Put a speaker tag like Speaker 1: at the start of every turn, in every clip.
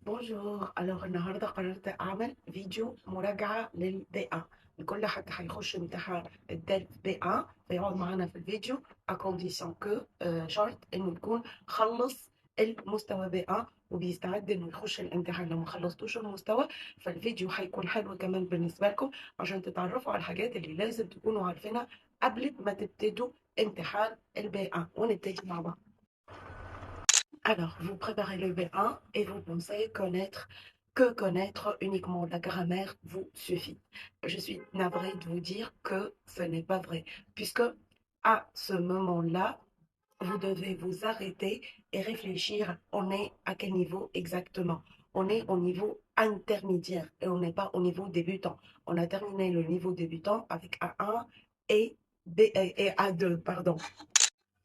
Speaker 1: بونجور. النهارده قررت اعمل فيديو مراجعه للبي 1 لكل حد هيخش امتحان الدال بي 1 فيقعد معانا في الفيديو اكونديسيون كو شرط انه يكون خلص المستوى بي 1 وبيستعد انه يخش الامتحان. لو ما خلصتوش المستوى فالفيديو هيكون حلو كمان بالنسبه لكم عشان تتعرفوا على الحاجات اللي لازم تكونوا عارفينها قبل ما تبتدوا امتحان البي 1 ونبتدي مع بعض. Alors, vous préparez le B1 et vous pensez connaître uniquement la grammaire vous suffit. Je suis navrée de vous dire que ce n'est pas vrai, puisque à ce moment-là, vous devez vous arrêter et réfléchir, on est à quel niveau exactement. On est au niveau intermédiaire et on n'est pas au niveau débutant. On a terminé le niveau débutant avec A1 et, et A2, pardon.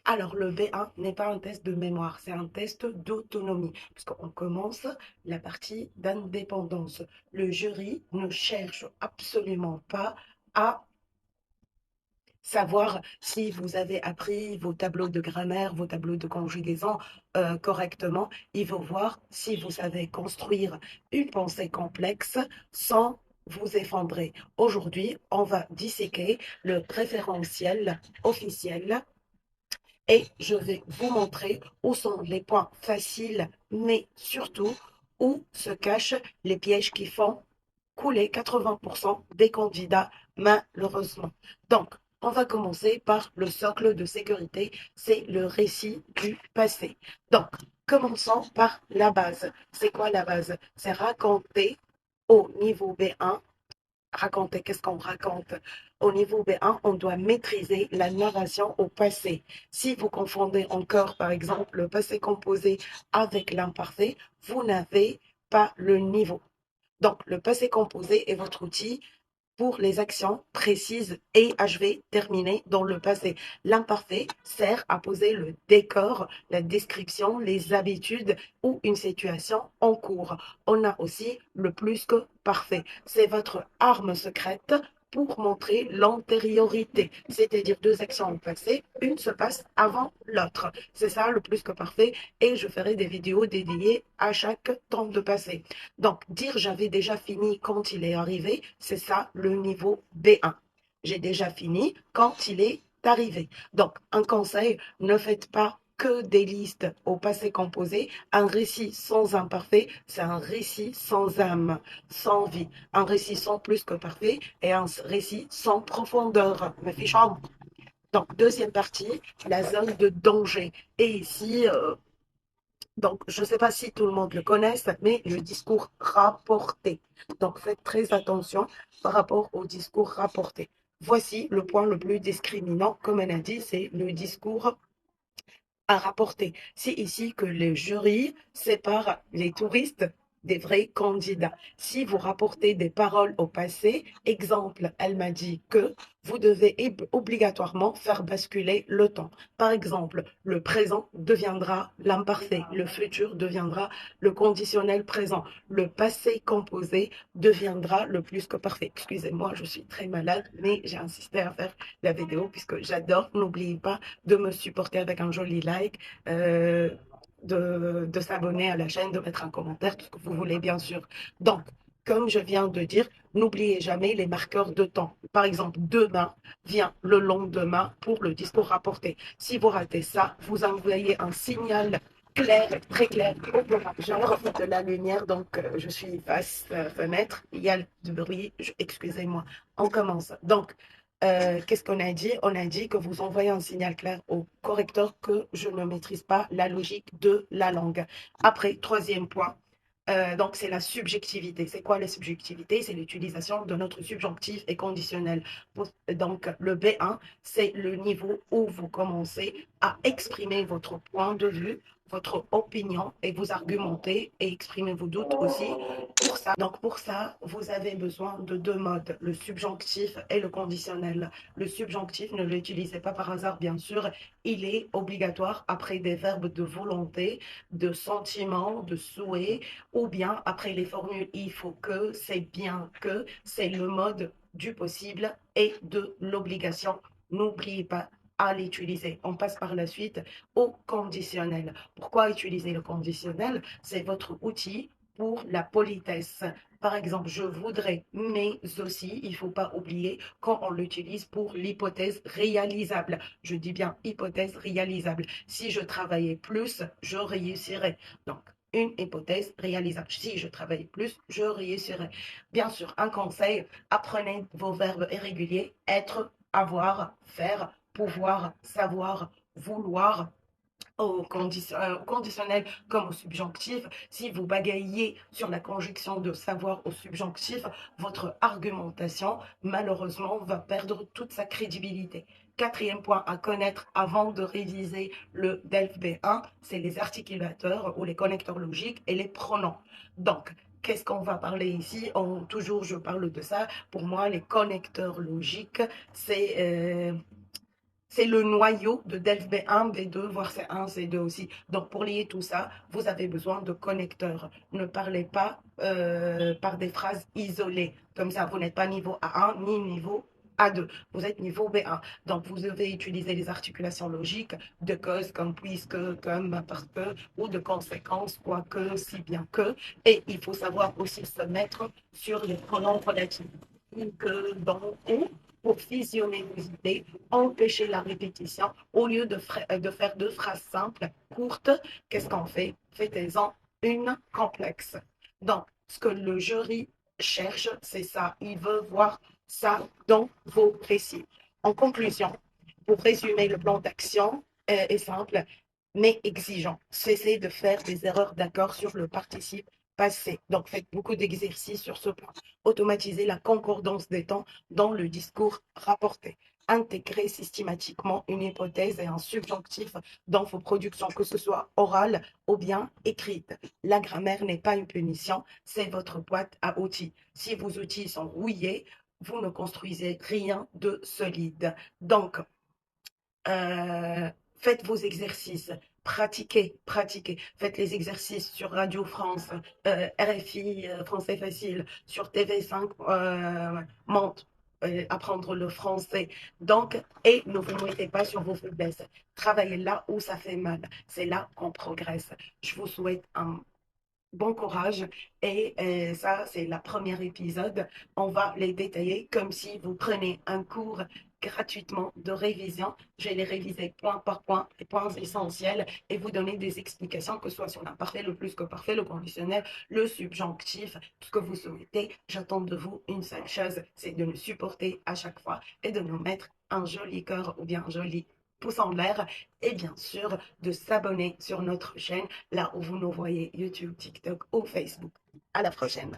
Speaker 1: Alors, le B1 n'est pas un test de mémoire, c'est un test d'autonomie, puisqu'on commence la partie d'indépendance. Le jury ne cherche absolument pas à savoir si vous avez appris vos tableaux de grammaire, vos tableaux de conjugaison correctement. Il veut voir si vous savez construire une pensée complexe sans vous effondrer. Aujourd'hui, on va disséquer le préférentiel officiel et je vais vous montrer où sont les points faciles, mais surtout où se cachent les pièges qui font couler 80% des candidats, malheureusement. Donc, on va commencer par le socle de sécurité, c'est le récit du passé. Donc, commençons par la base. C'est quoi la base? C'est raconter au niveau B1. Raconter, qu'est-ce qu'on raconte? Au niveau B1, on doit maîtriser la narration au passé. Si vous confondez encore, par exemple, le passé composé avec l'imparfait, vous n'avez pas le niveau. Donc, le passé composé est votre outil pour les actions précises et achevées terminées dans le passé. L'imparfait sert à poser le décor, la description, les habitudes ou une situation en cours. On a aussi le plus que parfait. C'est votre arme secrète pour montrer l'antériorité, c'est-à-dire deux actions au passé, une se passe avant l'autre. C'est ça le plus que parfait et je ferai des vidéos dédiées à chaque temps de passé. Donc, dire j'avais déjà fini quand il est arrivé, c'est ça le niveau B1. J'ai déjà fini quand il est arrivé. Donc, un conseil, ne faites pas que des listes au passé composé. Un récit sans imparfait, c'est un récit sans âme, sans vie. Un récit sans plus que parfait et un récit sans profondeur. Me fiche. Donc, deuxième partie, la zone de danger. Et ici, donc, je ne sais pas si tout le monde le connaisse, mais le discours rapporté. Donc, faites très attention par rapport au discours rapporté. Voici le point le plus discriminant, comme elle a dit, c'est le discours à rapporter. C'est ici que le jury sépare les touristes des vrais candidats. Si vous rapportez des paroles au passé, exemple, elle m'a dit que vous devez obligatoirement faire basculer le temps. Par exemple, le présent deviendra l'imparfait, le futur deviendra le conditionnel présent, le passé composé deviendra le plus que parfait. Excusez-moi, je suis très malade, mais j'ai insisté à faire la vidéo puisque j'adore. N'oubliez pas de me supporter avec un joli like, de s'abonner à la chaîne, de mettre un commentaire, tout ce que vous voulez, bien sûr. Donc, comme je viens de dire, n'oubliez jamais les marqueurs de temps. Par exemple, demain vient le lendemain pour le discours rapporté. Si vous ratez ça, vous envoyez un signal clair, très clair au genre de la lumière. Donc, je suis face fenêtre, il y a du bruit, excusez-moi. On commence. Donc, qu'est-ce qu'on a dit? On a dit que vous envoyez un signal clair au correcteur que je ne maîtrise pas la logique de la langue. Après, troisième point, donc c'est la subjectivité. C'est quoi la subjectivité? C'est l'utilisation de notre subjonctif et conditionnel. Donc le B1, c'est le niveau où vous commencez à exprimer votre point de vue, votre opinion et vous argumentez et exprimer vos doutes aussi. Pour ça, vous avez besoin de deux modes, le subjonctif et le conditionnel. Le subjonctif, ne l'utilisez pas par hasard, bien sûr. Il est obligatoire après des verbes de volonté, de sentiment, de souhait, ou bien après les formules il faut que, c'est bien que, c'est le mode du possible et de l'obligation. N'oubliez pas à l'utiliser. On passe par la suite au conditionnel. Pourquoi utiliser le conditionnel? C'est votre outil pour la politesse. Par exemple, je voudrais, mais aussi, il ne faut pas oublier quand on l'utilise pour l'hypothèse réalisable. Je dis bien hypothèse réalisable. Si je travaillais plus, je réussirais. Donc, une hypothèse réalisable. Si je travaillais plus, je réussirais. Bien sûr, un conseil, apprenez vos verbes irréguliers, être, avoir, faire, pouvoir, savoir, vouloir, au conditionnel comme au subjonctif. Si vous bagayez sur la conjonction de savoir au subjonctif, votre argumentation, malheureusement, va perdre toute sa crédibilité. Quatrième point à connaître avant de réviser le DELF B1, c'est les articulateurs ou les connecteurs logiques et les pronoms. Donc, qu'est-ce qu'on va parler ici? Toujours, je parle de ça. Pour moi, les connecteurs logiques, c'est le noyau de DELF B1, B2, voire C1, C2 aussi. Donc, pour lier tout ça, vous avez besoin de connecteurs. Ne parlez pas par des phrases isolées. Comme ça, vous n'êtes pas niveau A1 ni niveau A2. Vous êtes niveau B1. Donc, vous devez utiliser les articulations logiques de cause, comme puisque, comme, parce que, ou de conséquence, quoique, si bien que. Et il faut savoir aussi se mettre sur les pronoms relatifs. Que, donc, ou, pour fusionner vos idées, empêcher la répétition. Au lieu de faire deux phrases simples, courtes, qu'est-ce qu'on fait? Faites-en une complexe. Donc, ce que le jury cherche, c'est ça. Il veut voir ça dans vos récits. En conclusion, pour résumer, le plan d'action est simple, mais exigeant. Cessez de faire des erreurs d'accord sur le participe passé. Donc, faites beaucoup d'exercices sur ce plan. Automatisez la concordance des temps dans le discours rapporté. Intégrer systématiquement une hypothèse et un subjonctif dans vos productions, que ce soit orale ou bien écrite. La grammaire n'est pas une punition, c'est votre boîte à outils. Si vos outils sont rouillés, vous ne construisez rien de solide. Donc, euh, faites vos exercices, pratiquez. Faites les exercices sur Radio France, RFI, Français Facile, sur TV5, Monte, apprendre le français. Donc, et ne vous mettez pas sur vos faiblesses. Travaillez là où ça fait mal. C'est là qu'on progresse. Je vous souhaite un bon courage. Et ça, c'est la première épisode. On va les détailler comme si vous prenez un cours gratuitement de révision. Je vais les réviser point par point, les points essentiels, et vous donner des explications, que ce soit sur l'imparfait, le plus que parfait, le conditionnel, le subjonctif, tout ce que vous souhaitez. J'attends de vous une seule chose, c'est de nous supporter à chaque fois et de nous mettre un joli cœur ou bien un joli pouce en l'air, et bien sûr de s'abonner sur notre chaîne là où vous nous voyez, YouTube, TikTok ou Facebook. À la prochaine.